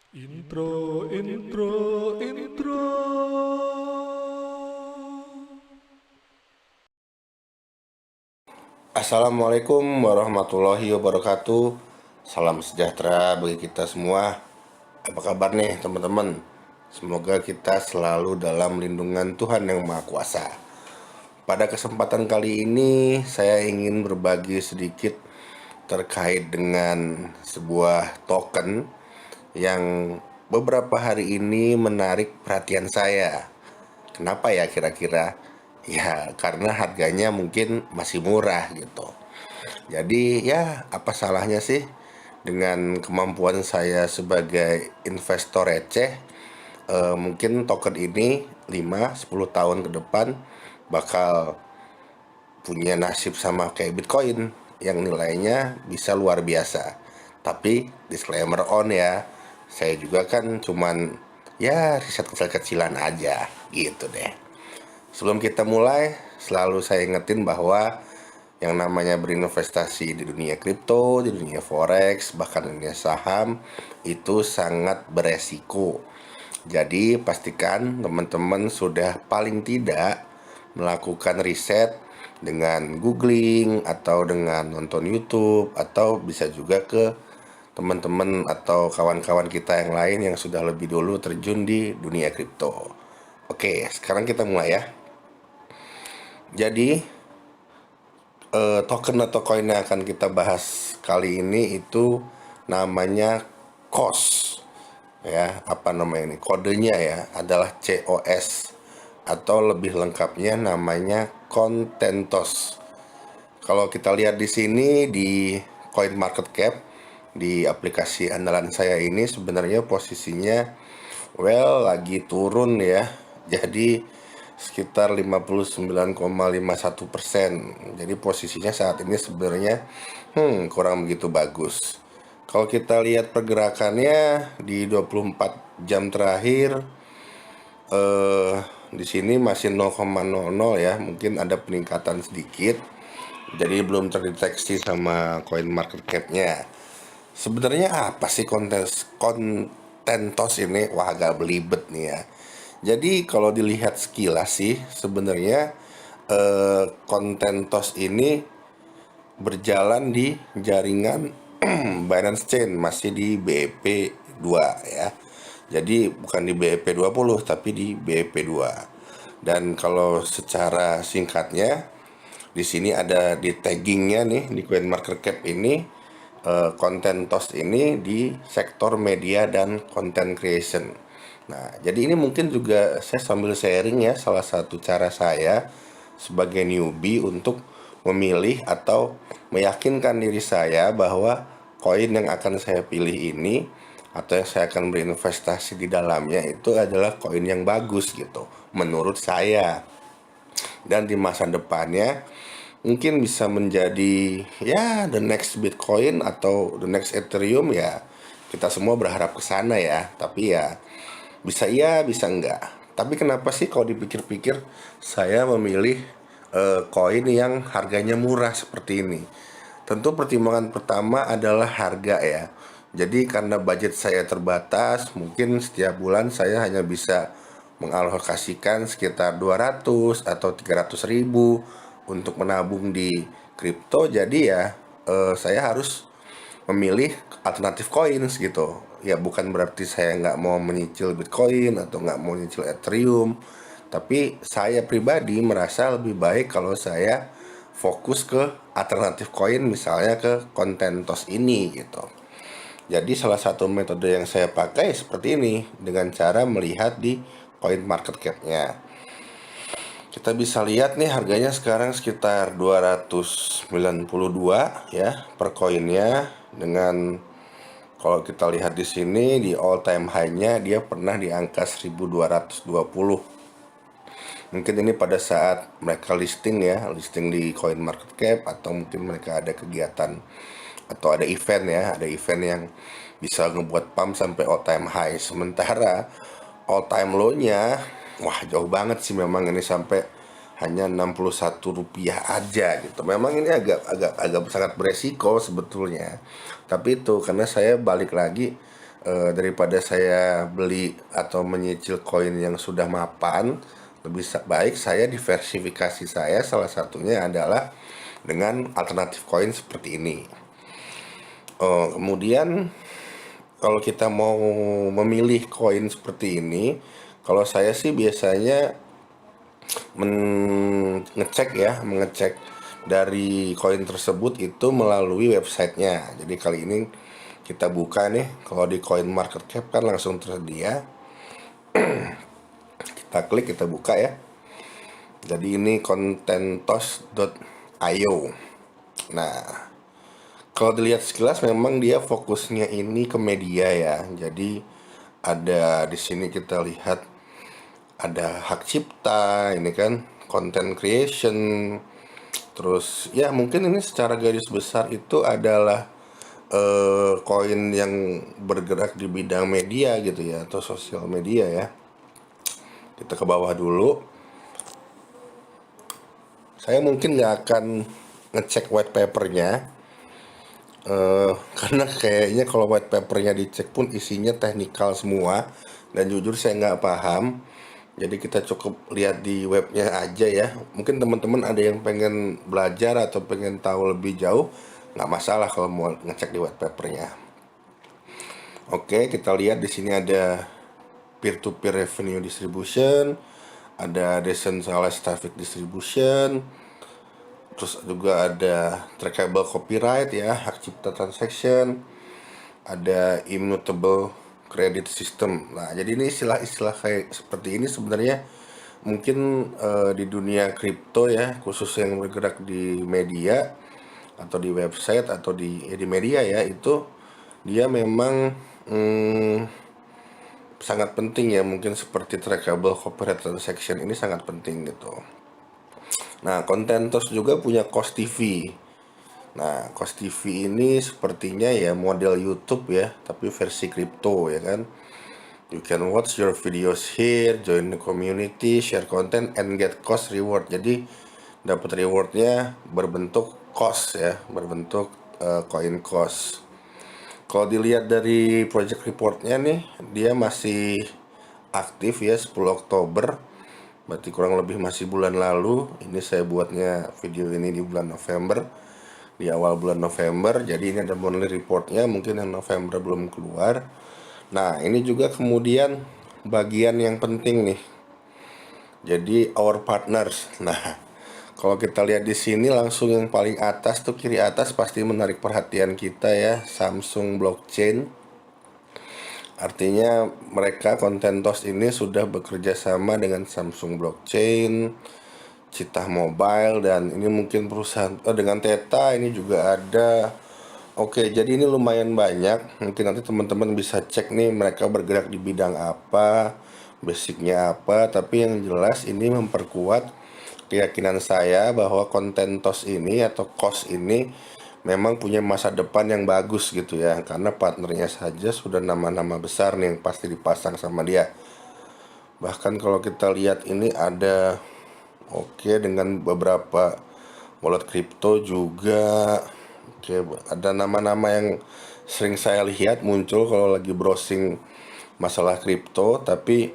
Intro, intro, intro. Assalamualaikum warahmatullahi wabarakatuh. Salam sejahtera bagi kita semua. Apa kabar nih teman-teman? Semoga kita selalu dalam lindungan Tuhan Yang Maha Kuasa. Pada kesempatan kali ini saya ingin berbagi sedikit terkait dengan sebuah token yang beberapa hari ini menarik perhatian saya. Kenapa ya kira-kira? Ya karena harganya mungkin masih murah gitu. Jadi ya apa salahnya sih dengan kemampuan saya sebagai investor receh, mungkin token ini 5-10 tahun ke depan bakal punya nasib sama kayak Bitcoin yang nilainya bisa luar biasa. Tapi disclaimer on ya, saya juga kan cuman ya riset kecil-kecilan aja gitu deh. Sebelum kita mulai, selalu saya ingetin bahwa yang namanya berinvestasi di dunia kripto, di dunia forex, bahkan di dunia saham itu sangat beresiko. Jadi pastikan teman-teman sudah paling tidak melakukan riset dengan googling atau dengan nonton YouTube atau bisa juga ke teman-teman atau kawan-kawan kita yang lain yang sudah lebih dulu terjun di dunia kripto. Oke, sekarang kita mulai ya. Jadi token atau koin yang akan kita bahas kali ini itu namanya COS ya, apa namanya ini, kodenya ya adalah COS atau lebih lengkapnya namanya Contentos. Kalau kita lihat di sini di Coin Market Cap di aplikasi andalan saya ini sebenarnya posisinya lagi turun ya. Jadi sekitar 59,51%. Jadi posisinya saat ini sebenarnya kurang begitu bagus. Kalau kita lihat pergerakannya di 24 jam terakhir, eh di sini masih 0,00 ya, mungkin ada peningkatan sedikit. Jadi belum terdeteksi sama coin market cap-nya. Sebenarnya apa sih kontentos ini? Wah, agak belibet nih ya. Jadi kalau dilihat sekilas sih sebenarnya kontentos ini berjalan di jaringan Binance Chain, masih di BEP2 ya. Jadi bukan di BEP20 tapi di BEP2. Dan kalau secara singkatnya di sini ada di taggingnya nih di Coin Market Cap ini, konten toast ini di sektor media dan content creation. Nah, jadi ini mungkin juga saya sambil sharing ya, salah satu cara saya sebagai newbie untuk memilih atau meyakinkan diri saya bahwa koin yang akan saya pilih ini atau yang saya akan berinvestasi di dalamnya itu adalah koin yang bagus gitu menurut saya, dan di masa depannya mungkin bisa menjadi ya the next Bitcoin atau the next Ethereum ya. Kita semua berharap ke sana ya, tapi ya bisa iya bisa enggak. Tapi kenapa sih kalau dipikir-pikir saya memilih koin yang harganya murah seperti ini? Tentu pertimbangan pertama adalah harga ya. Jadi karena budget saya terbatas, mungkin setiap bulan saya hanya bisa mengalokasikan sekitar 200 atau 300 ribu untuk menabung di kripto. Jadi ya saya harus memilih alternatif coins gitu. Ya bukan berarti saya nggak mau menyicil Bitcoin atau nggak mau menyicil Ethereum, tapi saya pribadi merasa lebih baik kalau saya fokus ke alternatif koin, misalnya ke Contentos ini gitu. Jadi salah satu metode yang saya pakai seperti ini dengan cara melihat di coin market cap-nya. Kita bisa lihat nih harganya sekarang sekitar 292 ya per koinnya, dengan kalau kita lihat di sini di all time high-nya dia pernah di angka 1220. Mungkin ini pada saat mereka listing ya, listing di coin market cap, atau mungkin mereka ada kegiatan atau ada event ya, ada event yang bisa ngebuat pump sampai all time high. Sementara all time low-nya wah jauh banget sih memang, ini sampai hanya 61 rupiah aja gitu. Memang ini agak agak agak sangat beresiko sebetulnya. Tapi itu karena saya balik lagi Daripada saya beli atau menyicil koin yang sudah mapan, lebih baik saya diversifikasi. Saya salah satunya adalah dengan alternatif koin seperti ini. Kemudian kalau kita mau memilih koin seperti ini, kalau saya sih biasanya mengecek dari koin tersebut itu melalui websitenya. Jadi kali ini kita buka nih, kalau di Coin Market Cap kan langsung tersedia. Kita klik, kita buka ya. Jadi ini contentos.io. Nah, kalau dilihat sekilas memang dia fokusnya ini ke media ya. Jadi ada di sini kita lihat ada hak cipta, ini kan content creation. Terus ya mungkin ini secara garis besar itu adalah koin yang bergerak di bidang media gitu ya, atau sosial media ya. Kita ke bawah dulu. Saya mungkin nggak akan ngecek white papernya, karena kayaknya kalau white papernya dicek pun isinya teknikal semua, dan jujur saya nggak paham. Jadi kita cukup lihat di webnya aja ya. Mungkin teman-teman ada yang pengen belajar atau pengen tahu lebih jauh, nggak masalah kalau mau ngecek di white papernya. Oke, kita lihat di sini ada peer-to-peer revenue distribution, ada decentralized traffic distribution, terus juga ada trackable copyright ya, hak cipta transaction, ada immutable credit system. Nah, jadi ini istilah-istilah kayak seperti ini sebenarnya mungkin di dunia kripto ya, khusus yang bergerak di media atau di website atau di media ya, itu dia memang sangat penting ya, mungkin seperti trackable copyright transaction ini sangat penting gitu. Nah, Contentos juga punya Cost TV. Nah, Cost TV ini sepertinya ya model YouTube ya, tapi versi kripto ya kan. You can watch your videos here, join the community, share content, and get cost reward. Jadi dapat rewardnya berbentuk cost ya, berbentuk coin cost. Kalau dilihat dari project reportnya nih, dia masih aktif ya 10 Oktober. Berarti kurang lebih masih bulan lalu. Ini saya buatnya video ini di bulan November, di awal bulan November. Jadi ini ada monthly reportnya, mungkin yang November belum keluar. Nah, ini juga kemudian bagian yang penting nih. Jadi our partners. Nah, kalau kita lihat di sini langsung yang paling atas tuh, kiri atas, pasti menarik perhatian kita ya, Samsung Blockchain. Artinya mereka Contentos ini sudah bekerja sama dengan Samsung Blockchain, Citah Mobile, dan ini mungkin perusahaan dengan Theta ini juga ada. Oke, jadi ini lumayan banyak. Mungkin nanti teman-teman bisa cek nih mereka bergerak di bidang apa, basicnya apa. Tapi yang jelas ini memperkuat keyakinan saya bahwa Contentos ini atau COS ini memang punya masa depan yang bagus gitu ya, karena partnernya saja sudah nama-nama besar nih yang pasti dipasang sama dia. Bahkan kalau kita lihat ini ada dengan beberapa wallet kripto juga. Oke, ada nama-nama yang sering saya lihat muncul kalau lagi browsing masalah kripto, tapi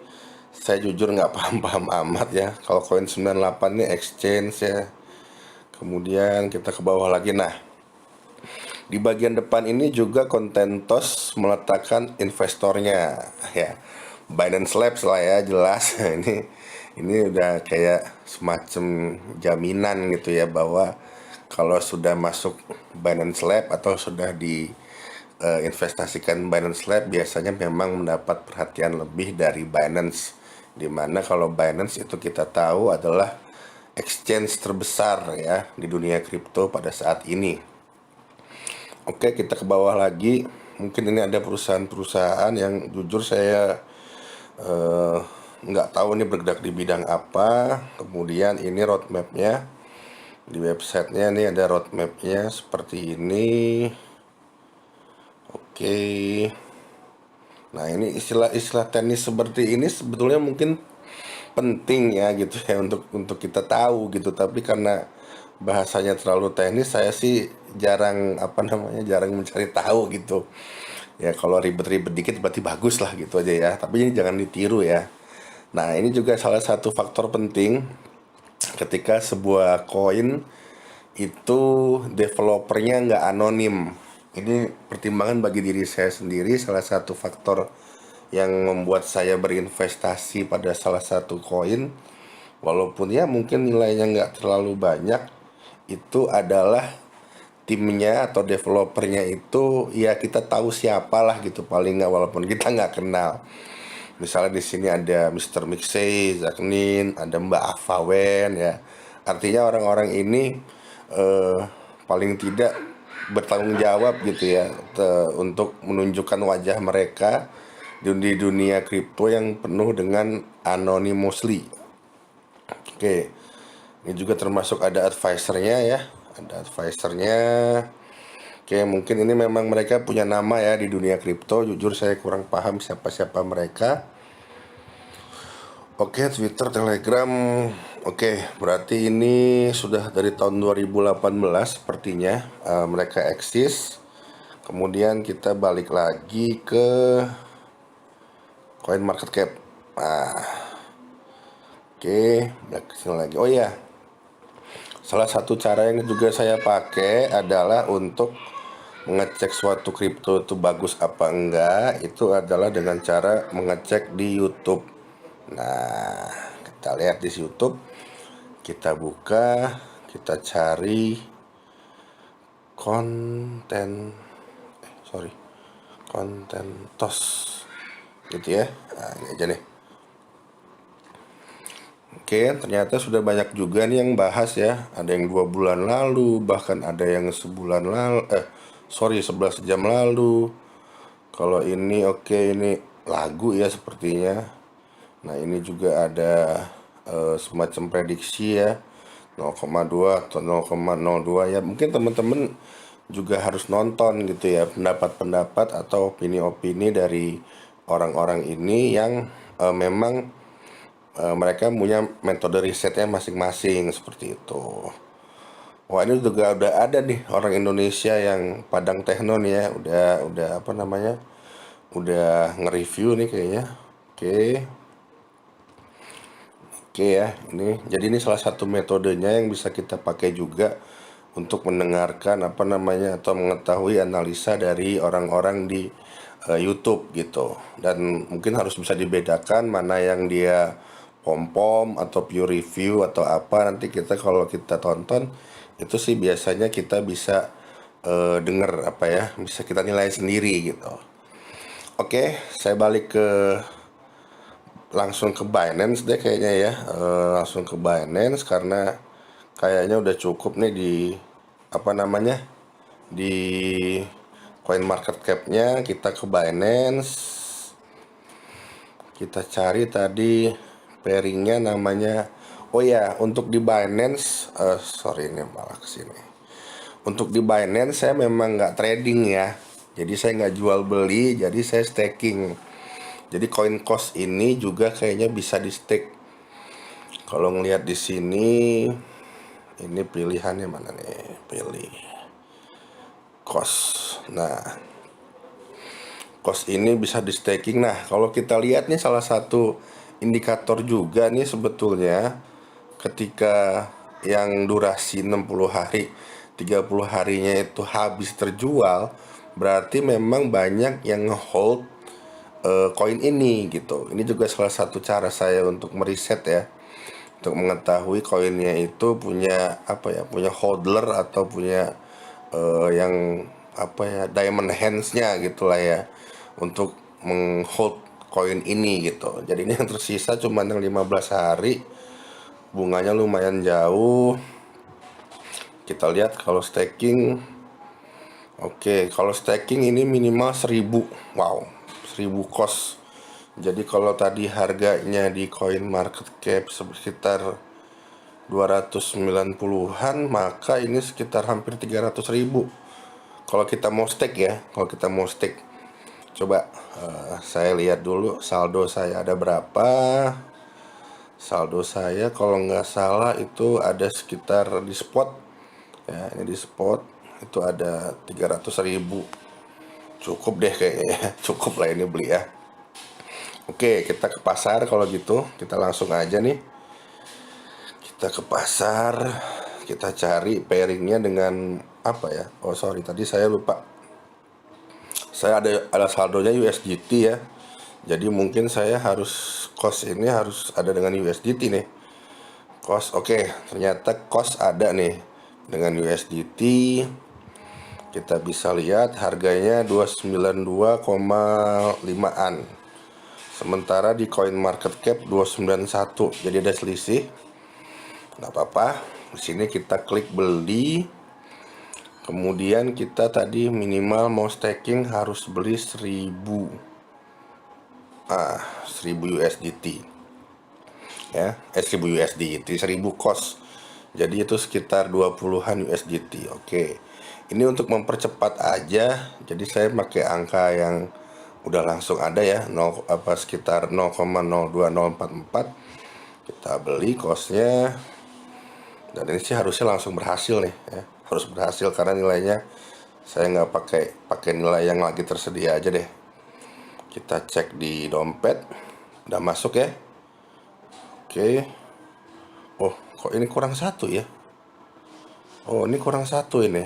saya jujur nggak paham-paham amat ya. Kalau koin 98 ini exchange ya. Kemudian kita ke bawah lagi. Nah, di bagian depan ini juga Contentos meletakkan investornya ya. Binance Labs lah ya, jelas. Ini udah kayak semacam jaminan gitu ya, bahwa kalau sudah masuk Binance Lab atau sudah di investasikan Binance Lab, biasanya memang mendapat perhatian lebih dari Binance. Dimana kalau Binance itu kita tahu adalah exchange terbesar ya di dunia kripto pada saat ini. Oke, kita ke bawah lagi. Mungkin ini ada perusahaan-perusahaan yang jujur saya nggak tahu ini bergerak di bidang apa. Kemudian ini roadmapnya. Di websitenya nih ada roadmapnya seperti ini. Oke. Nah, ini istilah-istilah teknis seperti ini sebetulnya mungkin penting ya gitu ya, untuk kita tahu gitu. Tapi karena bahasanya terlalu teknis, saya sih jarang jarang mencari tahu gitu. Ya kalau ribet-ribet dikit berarti bagus lah gitu aja ya. Tapi ini jangan ditiru ya. Nah ini juga salah satu faktor penting ketika sebuah koin itu developernya nggak anonim. Ini pertimbangan bagi diri saya sendiri, salah satu faktor yang membuat saya berinvestasi pada salah satu koin, walaupun ya mungkin nilainya nggak terlalu banyak, itu adalah timnya atau developernya itu ya kita tahu siapalah gitu paling nggak, walaupun kita nggak kenal. Misalnya di sini ada Mr. Mixey, Zaknin, ada Mbak Afawen ya. Artinya orang-orang ini eh, paling tidak bertanggung jawab gitu ya, untuk menunjukkan wajah mereka di dunia kripto yang penuh dengan anonymously. Oke, ini juga termasuk ada advisernya ya, ada advisernya. Oke, mungkin ini memang mereka punya nama ya di dunia kripto. Jujur saya kurang paham siapa-siapa mereka. Oke, Twitter, Telegram. Oke, berarti ini sudah dari tahun 2018 sepertinya mereka eksis. Kemudian kita balik lagi ke Coin Market Cap. Nah, oke, balik ke sini lagi. Oh iya, salah satu cara yang juga saya pakai adalah untuk mengecek suatu kripto itu bagus apa enggak, itu adalah dengan cara mengecek di YouTube. Nah, kita lihat di YouTube, kita buka, kita cari konten, konten tos, gitu ya. Nah, ini aja nih. Oke, ternyata sudah banyak juga nih yang bahas ya. Ada yang 2 bulan lalu, bahkan ada yang sebulan lalu, 11 jam lalu. Kalau ini oke, ini lagu ya sepertinya. Nah ini juga ada semacam prediksi ya, 0,2 atau 0,02 ya. Mungkin teman-teman juga harus nonton gitu ya, pendapat-pendapat atau opini-opini dari orang-orang ini yang memang mereka punya metode risetnya masing-masing seperti itu. Wah ini juga udah ada nih orang Indonesia yang Padang Techno nih ya, udah apa namanya, udah nge-review nih kayaknya. Oke. Oke ya, jadi ini salah satu metodenya yang bisa kita pakai juga untuk mendengarkan apa namanya atau mengetahui analisa dari orang-orang di YouTube gitu. Dan mungkin harus bisa dibedakan mana yang dia pom-pom atau pure review atau apa. Nanti kita kalau kita tonton itu sih biasanya kita bisa denger apa ya, bisa kita nilai sendiri gitu. Oke, saya balik ke langsung ke Binance deh kayaknya ya. Langsung ke Binance karena kayaknya udah cukup nih di apa namanya, di coin market capnya. Kita ke Binance, kita cari tadi pairingnya namanya. Oh ya, untuk di Binance, sorry ini malah kesini. Untuk di Binance saya memang nggak trading ya, jadi saya nggak jual beli, jadi saya staking. Jadi coin cost ini juga kayaknya bisa di stake. Kalau ngelihat di sini, ini pilihannya mana nih? Pilih cost. Nah, cost ini bisa di staking. Nah, kalau kita lihat nih salah satu indikator juga nih sebetulnya ketika yang durasi 60 hari, 30 harinya itu habis terjual, berarti memang banyak yang hold koin ini gitu. Ini juga salah satu cara saya untuk meriset ya, untuk mengetahui koinnya itu punya apa ya, punya hodler atau punya yang apa ya, diamond hands-nya gitulah ya, untuk menghold koin ini gitu. Jadi ini yang tersisa cuma yang 15 hari, bunganya lumayan jauh. Kita lihat kalau staking. Oke, kalau staking ini minimal 1000. Wow, 1000 cost. Jadi kalau tadi harganya di coin market cap sekitar 290-an, maka ini sekitar hampir 300.000 kalau kita mau stake ya. Kalau kita mau stake, coba saya lihat dulu saldo saya ada berapa. Saldo saya kalau nggak salah itu ada sekitar di spot ya, ini di spot itu ada 300.000. Cukup deh kayaknya ya. Cukup lah ini beli ya. Oke, kita ke pasar kalau gitu. Kita langsung aja nih. Kita ke pasar. Kita cari pairingnya dengan apa ya? Oh sorry, tadi saya lupa. Saya ada saldonya USDT ya. Jadi mungkin saya harus cost ini harus ada dengan USDT nih. Cost oke, ternyata cost ada nih dengan USDT. Kita bisa lihat harganya 292,5-an. Sementara di coin market cap 291. Jadi ada selisih. Nggak apa-apa. Di sini kita klik beli. Kemudian kita tadi minimal mau staking harus beli 1000 USDT. Ya, 1000 USDT, 1000 cost. Jadi itu sekitar 20-an USDT. Oke. Ini untuk mempercepat aja. Jadi saya pakai angka yang udah langsung ada ya, sekitar 0,02044. Kita beli costnya. Dan ini sih harusnya langsung berhasil nih ya. Harus berhasil karena nilainya saya nggak pakai nilai yang lagi tersedia aja deh. Kita cek di dompet. Udah masuk ya. Oke. Oh, kok ini kurang satu ya? Oh, ini kurang satu ini.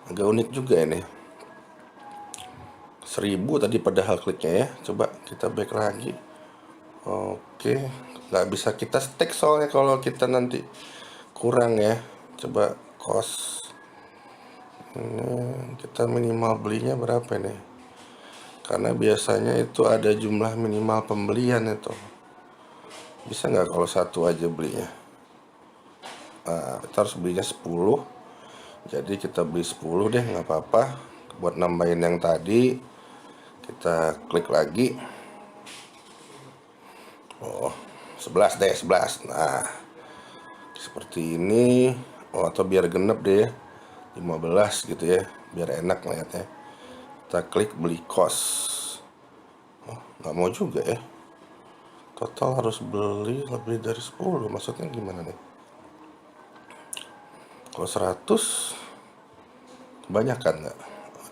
Agak unik juga ini. 1000 tadi padahal kliknya ya. Coba kita back lagi. Oke. Nggak bisa kita stack soalnya kalau kita nanti kurang ya. Coba cost. Ini kita minimal belinya berapa nih? Karena biasanya itu ada jumlah minimal pembelian itu. Bisa nggak kalau satu aja belinya? Nah, kita harus belinya 10. Jadi kita beli 10 deh, nggak apa-apa. Buat nambahin yang tadi, kita klik lagi. Oh, 11 deh, 11. Nah, seperti ini. Oh, atau biar genep deh, 15 gitu ya, biar enak lihatnya. Kita klik beli cost. Oh, nggak mau juga ya. Total harus beli lebih dari 10. Maksudnya gimana nih? Kalau 100 kebanyakan nggak?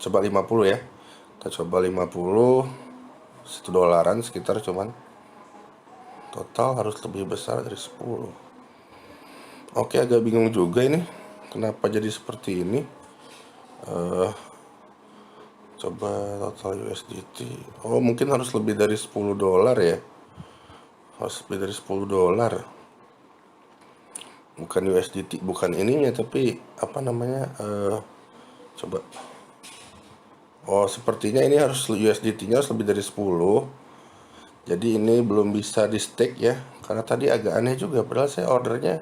Coba 50 ya. Kita coba 50. $1 sekitar cuman. Total harus lebih besar dari 10. Oke, agak bingung juga ini. Kenapa jadi seperti ini? Coba total USDT. Oh, mungkin harus lebih dari $10 ya. Harus lebih dari $10. Bukan USDT, bukan ininya, tapi apa namanya? Coba. Oh, sepertinya ini harus USDT-nya harus lebih dari 10. Jadi ini belum bisa di stake ya. Karena tadi agak aneh juga, padahal saya ordernya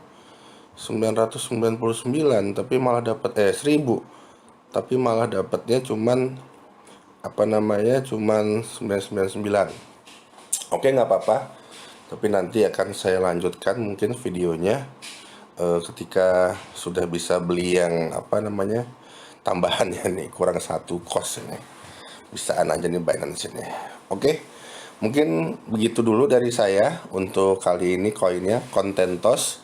999 tapi malah dapat 1000. Tapi malah dapatnya cuman apa namanya? Cuman 999. Oke, nggak apa-apa. Tapi nanti akan saya lanjutkan mungkin videonya ketika sudah bisa beli yang apa namanya? Tambahannya nih, kurang satu cost ini. Bisaan aja nih Binance ini. Oke. Mungkin begitu dulu dari saya untuk kali ini koinnya Contentos.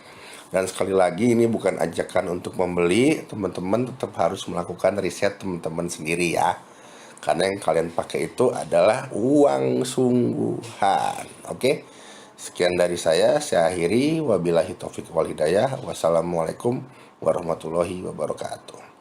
Dan sekali lagi ini bukan ajakan untuk membeli, teman-teman tetap harus melakukan riset teman-teman sendiri ya. Karena yang kalian pakai itu adalah uang sungguhan. Oke. Sekian dari saya akhiri. Wabillahi taufiq wal hidayah. Wassalamualaikum warahmatullahi wabarakatuh.